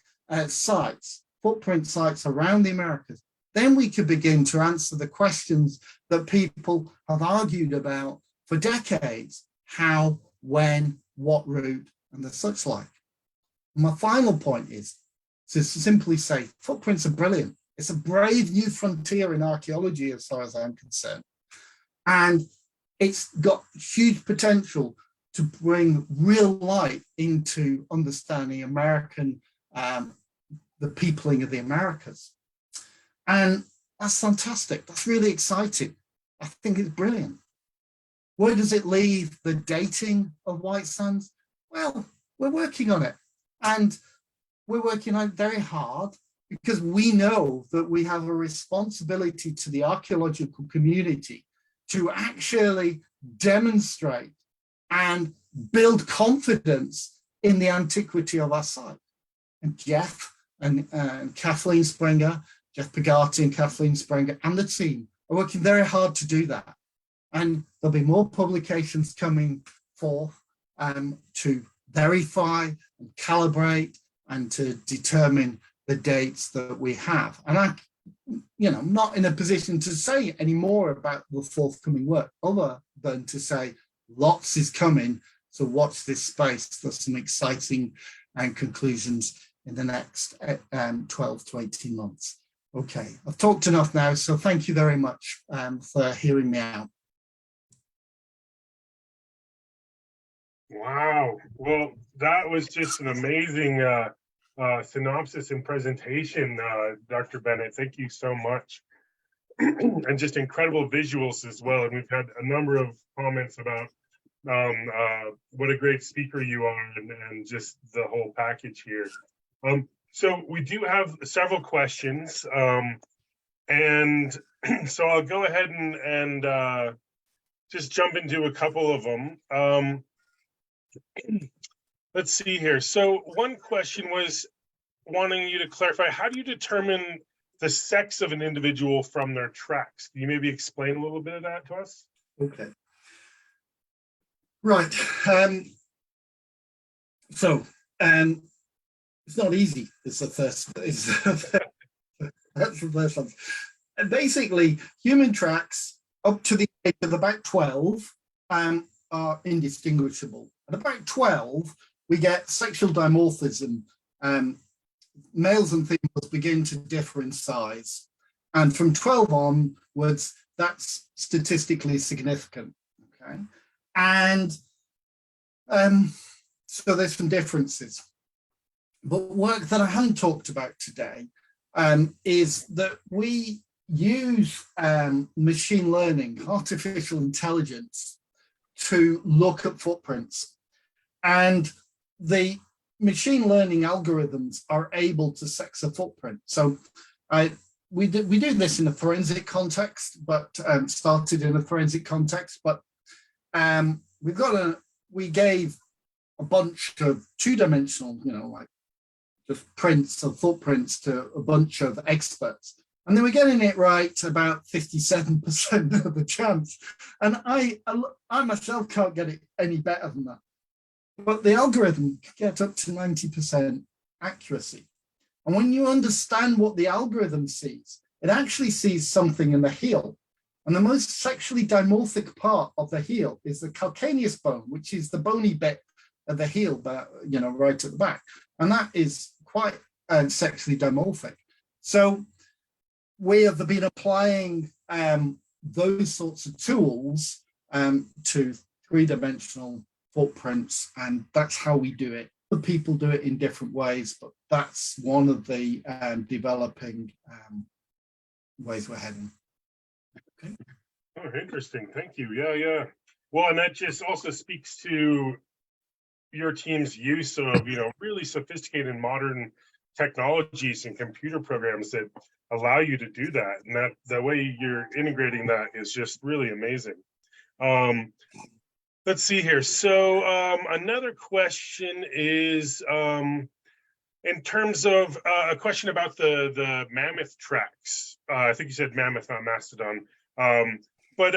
sites, footprint sites around the Americas, then we could begin to answer the questions that people have argued about for decades: how, when, what route, and the such like. My final point is to simply say footprints are brilliant. It's a brave new frontier in archaeology, as far as I'm concerned. And it's got huge potential to bring real light into understanding American, the peopling of the Americas. And that's fantastic. That's really exciting. I think it's brilliant. Where does it leave the dating of White Sands? Well, we're working on it. And we're working on it very hard, because we know that we have a responsibility to the archaeological community to actually demonstrate and build confidence in the antiquity of our site. And Jeff and Kathleen Springer, Jeff Pagati and Kathleen Springer and the team are working very hard to do that. And there'll be more publications coming forth to verify and calibrate and to determine the dates that we have. And I'm not in a position to say any more about the forthcoming work, other than to say lots is coming. So watch this space for some exciting conclusions in the next 12 to 18 months. Okay, I've talked enough now, so thank you very much for hearing me out. Wow. Well, that was just an amazing synopsis and presentation, Dr. Bennett. Thank you so much. And just incredible visuals as well. And we've had a number of comments about what a great speaker you are, and just the whole package here. So we do have several questions, and so I'll go ahead and just jump into a couple of them. Let's see here. So one question was wanting you to clarify, how do you determine the sex of an individual from their tracks? Can you maybe explain a little bit of that to us? Okay. Right. It's not easy. That's the first one. And basically, human tracks up to the age of about 12 are indistinguishable. At about 12, we get sexual dimorphism. Males and females begin to differ in size. And from 12 onwards, that's statistically significant. Okay. And so there's some differences. But work that I haven't talked about today is that we use machine learning, artificial intelligence, to look at footprints. And the machine learning algorithms are able to sex a footprint. So we do this in a forensic context, but started in a forensic context. But we gave a bunch of two-dimensional, like just prints of footprints to a bunch of experts. And they were getting it right about 57% of the chance. And I myself can't get it any better than that. But the algorithm can get up to 90% accuracy. And when you understand what the algorithm sees, it actually sees something in the heel. And the most sexually dimorphic part of the heel is the calcaneus bone, which is the bony bit of the heel, right at the back. And that is quite sexually dimorphic. So we have been applying those sorts of tools to three-dimensional footprints, and that's how we do it. The people do it in different ways, but that's one of the developing ways we're heading. Okay. Oh, interesting. Thank you. Yeah. Well, and that just also speaks to your team's use of, really sophisticated modern technologies and computer programs that allow you to do that, and that the way you're integrating that is just really amazing. Let's see here. So another question is in terms of a question about the mammoth tracks. I think you said mammoth, not mastodon. But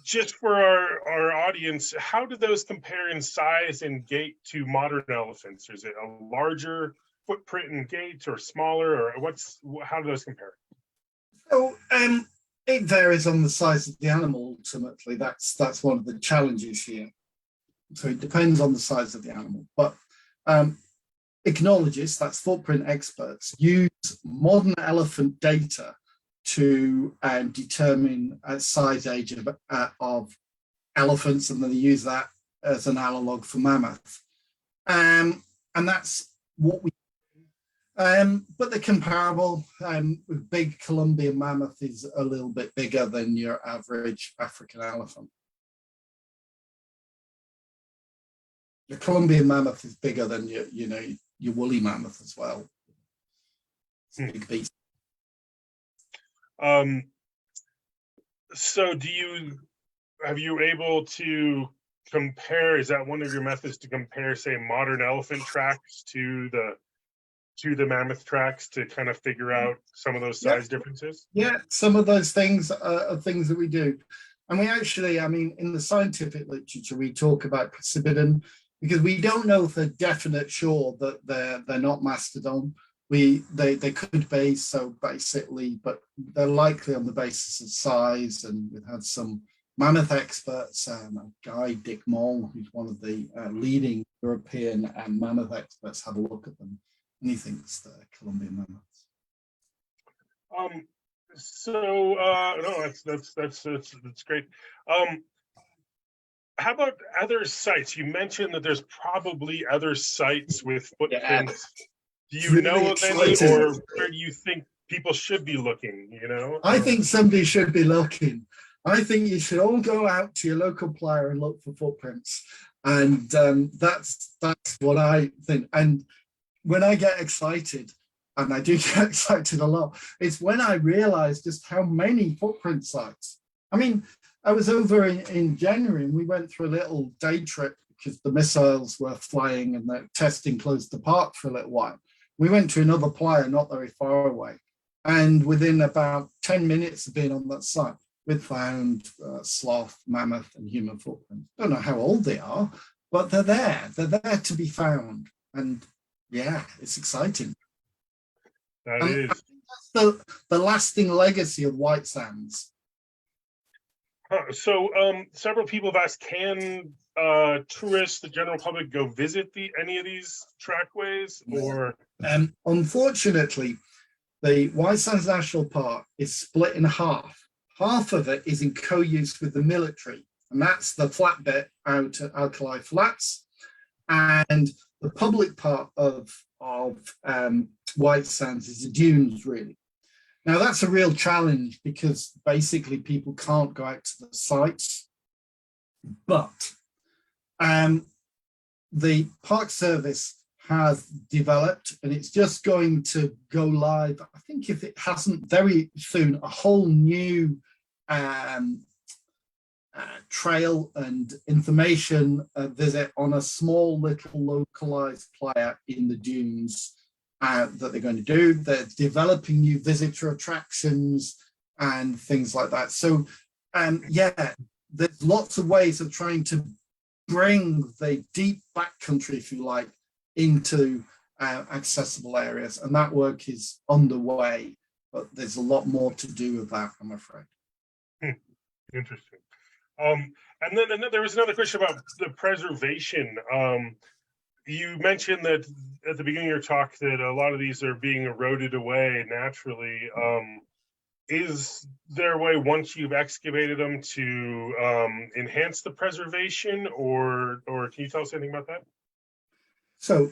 just for our audience, how do those compare in size and gait to modern elephants? Is it a larger footprint and gait, or smaller, or how do those compare? So it varies on the size of the animal. Ultimately, that's one of the challenges here. So it depends on the size of the animal. But ichnologists, that's footprint experts, use modern elephant data to determine size age of elephants, and then they use that as an analog for mammoth. And that's what we but they're comparable. Big Colombian mammoth is a little bit bigger than your average African elephant. The Colombian mammoth is bigger than your woolly mammoth as well. It's a big beast. So have you able to compare, is that one of your methods to compare, say, modern elephant tracks to the mammoth tracks to kind of figure out some of those size differences? Yeah, some of those things are things that we do. And we actually, in the scientific literature, we talk about precipidum because we don't know for definite sure that they're not mastodon. They could be, so basically, but they're likely on the basis of size. And we've had some mammoth experts, a guy, Dick Moll, who's one of the leading European mammoth experts, have a look at them, and he thinks they're Colombian mammoths. No, that's great. How about other sites? You mentioned that there's probably other sites with footprints. Yeah. Do you know of any, or where do you think people should be looking? I think somebody should be looking. I think you should all go out to your local playa and look for footprints, and that's what I think. And when I get excited, and I do get excited a lot, it's when I realize just how many footprint sites. I was over in January, and we went through a little day trip because the missiles were flying and the testing closed the park for a little while. We went to another playa not very far away, and within about 10 minutes of being on that site, we found sloth, mammoth, and human footprints. Don't know how old they are, but they're there. They're there to be found, and yeah, it's exciting. That is. I think that's the lasting legacy of white sands. So several people have asked, can tourists, the general public, go visit any of these trackways? Or unfortunately, the White Sands National Park is split in half. Half of it is in co-use with the military, and that's the flat bit out at Alkali Flats, and the public part of White Sands is the dunes, really. Now, that's a real challenge because basically people can't go out to the sites, but the Park Service has developed, and it's just going to go live, I think if it hasn't very soon, a whole new trail and information visit on a small little localized playa in the dunes that they're going to do. They're developing new visitor attractions and things like that. So there's lots of ways of trying to bring the deep backcountry, if you like, into accessible areas, and that work is underway, but there's a lot more to do with that, I'm afraid. Interesting. And then there was another question about the preservation. You mentioned that at the beginning of your talk that a lot of these are being eroded away naturally. Is there a way, once you've excavated them, to enhance the preservation, or can you tell us anything about that? So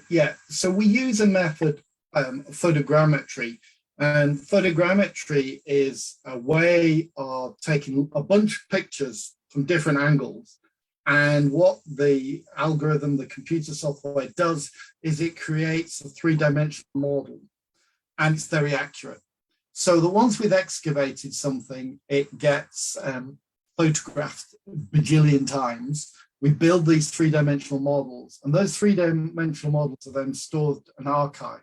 we use a method, photogrammetry, and photogrammetry is a way of taking a bunch of pictures from different angles And what the algorithm, the computer software does is it creates a three-dimensional model, and it's very accurate. So the once we've excavated something, it gets photographed a bajillion times. We build these three-dimensional models, and those three-dimensional models are then stored and archived.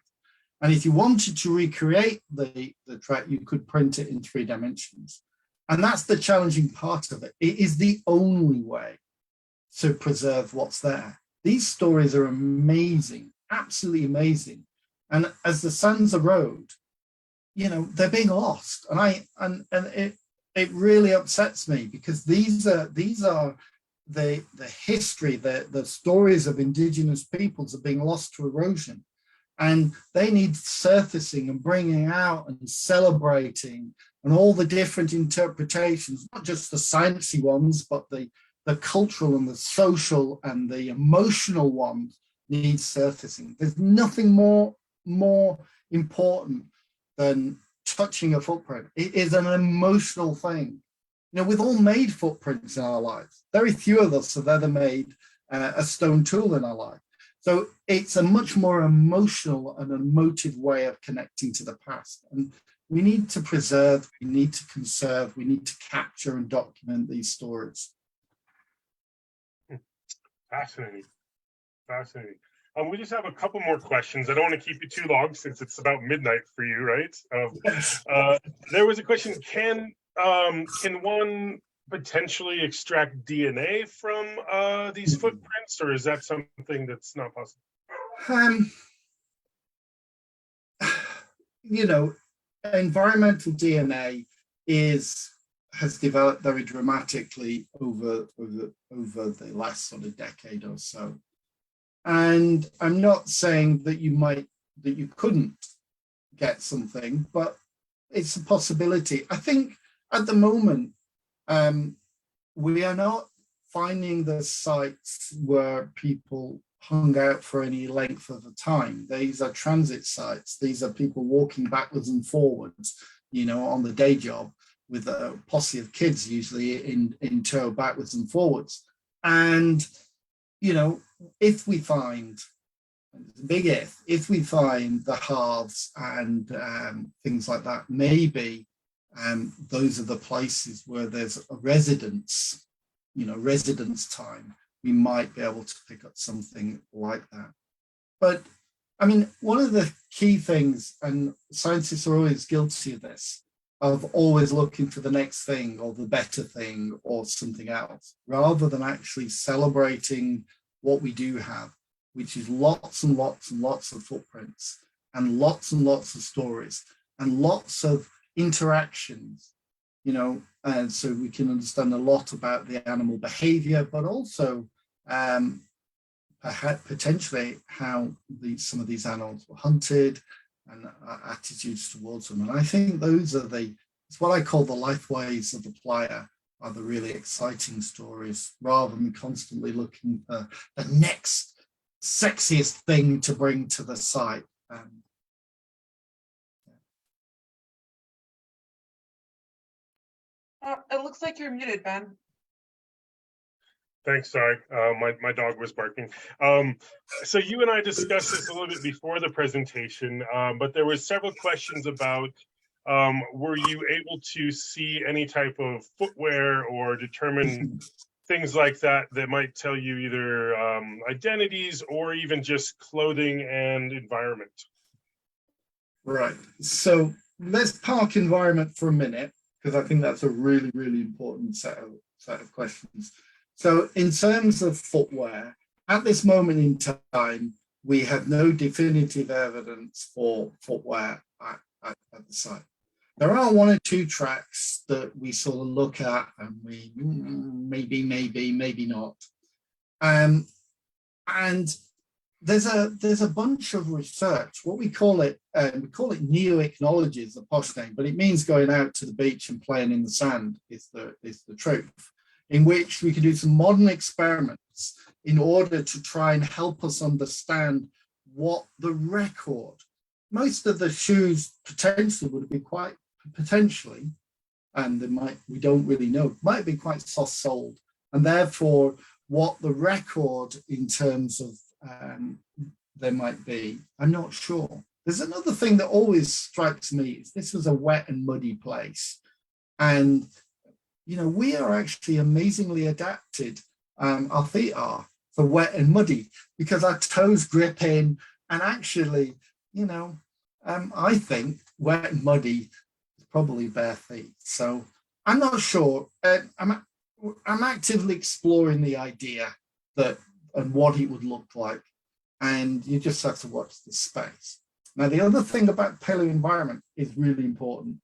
And if you wanted to recreate the track, you could print it in 3 dimensions. And that's the challenging part of it. It is the only way to preserve what's there. These stories are amazing, absolutely amazing. And as the sands erode, they're being lost. And it really upsets me, because these are the history, the stories of indigenous peoples are being lost to erosion. And they need surfacing and bringing out and celebrating, and all the different interpretations, not just the sciencey ones, but the cultural and the social and the emotional ones need surfacing. There's nothing more important than touching a footprint. It is an emotional thing. We've all made footprints in our lives. Very few of us have ever made a stone tool in our life. So it's a much more emotional and emotive way of connecting to the past. And we need to preserve, we need to conserve, we need to capture and document these stories. Fascinating. We just have a couple more questions. I don't want to keep you too long since it's about midnight for you, right? Yes. There was a question: Can one potentially extract DNA from these footprints, or is that something that's not possible? Environmental DNA has developed very dramatically over the last sort of decade or so. And I'm not saying that you couldn't get something, but it's a possibility. I think at the moment, we are not finding the sites where people hung out for any length of a time. These are transit sites. These are people walking backwards and forwards, on the day job, with a posse of kids usually in tow, backwards and forwards. And, if we find, big if we find the hearths and things like that, maybe those are the places where there's a residence time. We might be able to pick up something like that. But one of the key things, and scientists are always guilty of this, of always looking for the next thing or the better thing or something else, rather than actually celebrating what we do have, which is lots and lots and lots of footprints and lots of stories and lots of interactions, and so we can understand a lot about the animal behavior, but also potentially how some of these animals were hunted and attitudes towards them. And I think it's what I call the lifeways of the playa, are the really exciting stories, rather than constantly looking for the next sexiest thing to bring to the site. It looks like you're muted, Ben. Thanks, sorry. My dog was barking. So you and I discussed this a little bit before the presentation, but there were several questions about were you able to see any type of footwear or determine things like that might tell you either identities or even just clothing and environment? Right. So let's park environment for a minute, because I think that's a really, really important set of questions. So in terms of footwear, at this moment in time, we have no definitive evidence for footwear at the site. There are 1 or 2 tracks that we sort of look at, and we maybe not. And there's a bunch of research. What we call it neo-ichnology is the posh name, but it means going out to the beach and playing in the sand is the truth, in which we can do some modern experiments in order to try and help us understand what the record. Most of the shoes potentially would be quite and we don't really know, might be quite soft-soled, and therefore What the record in terms of there might be, I'm not sure. There's another thing that always strikes me is this was a wet and muddy place. And, you know, we are actually amazingly adapted, our feet are, for wet and muddy because our toes grip in. And actually, you know, I think wet and muddy is probably bare feet. So I'm not sure. I'm actively exploring the idea that and what it would look like. And you just have to watch this space. Now, the other thing about paleo environment is really important.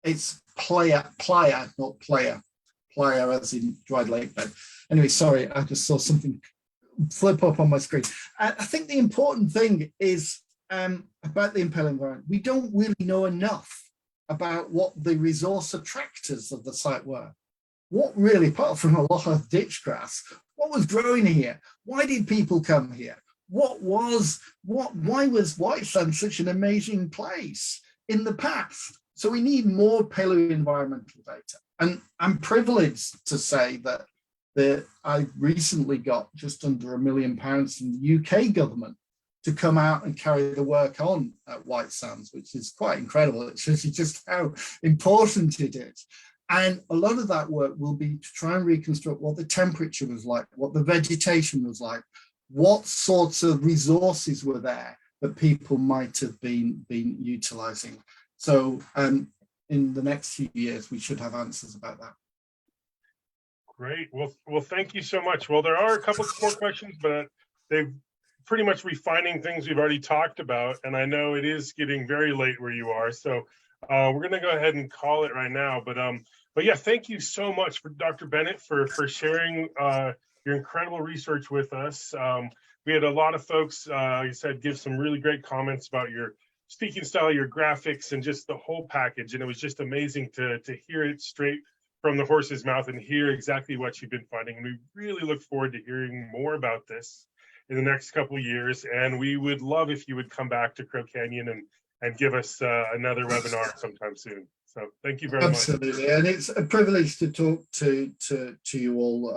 It's playa, not player. Playa as in dried lake bed. Anyway, sorry, I just saw something flip up on my screen. I think the important thing is about the paleo environment. We don't really know enough about what the resource attractors of the site were. What really, apart from a lot of ditch grass, what was growing here? Why did people come here? Why was White Sand such an amazing place in the past? So we need more paleo-environmental data. And I'm privileged to say that I recently got just under £1 million from the UK government to come out and carry the work on at White Sands, which is quite incredible. It shows you just how important it is. And a lot of that work will be to try and reconstruct what the temperature was like, what the vegetation was like, what sorts of resources were there that people might have been utilizing. So in the next few years, we should have answers about that. Great. Well, thank you so much. Well, there are a couple more questions, but they've pretty much refining things we've already talked about. And I know it is getting very late where you are. So we're going to go ahead and call it right now. But yeah, thank you so much for Dr. Bennett for sharing your incredible research with us. We had a lot of folks, you said, give some really great comments about your speaking style, your graphics, and just the whole package. And it was just amazing to hear it straight from the horse's mouth and hear exactly what you've been finding. And we really look forward to hearing more about this in the next couple of years. And we would love if you would come back to Crow Canyon and give us another webinar sometime soon. So thank you very much. Absolutely, and it's a privilege to talk to you all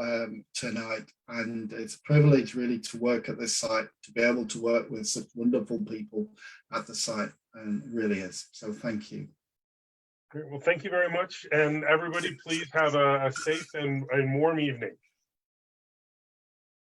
tonight, and it's a privilege really to work at this site, to be able to work with such wonderful people at the site, and it really is. So thank you. Great. Well, thank you very much, and everybody, please have a safe and warm evening.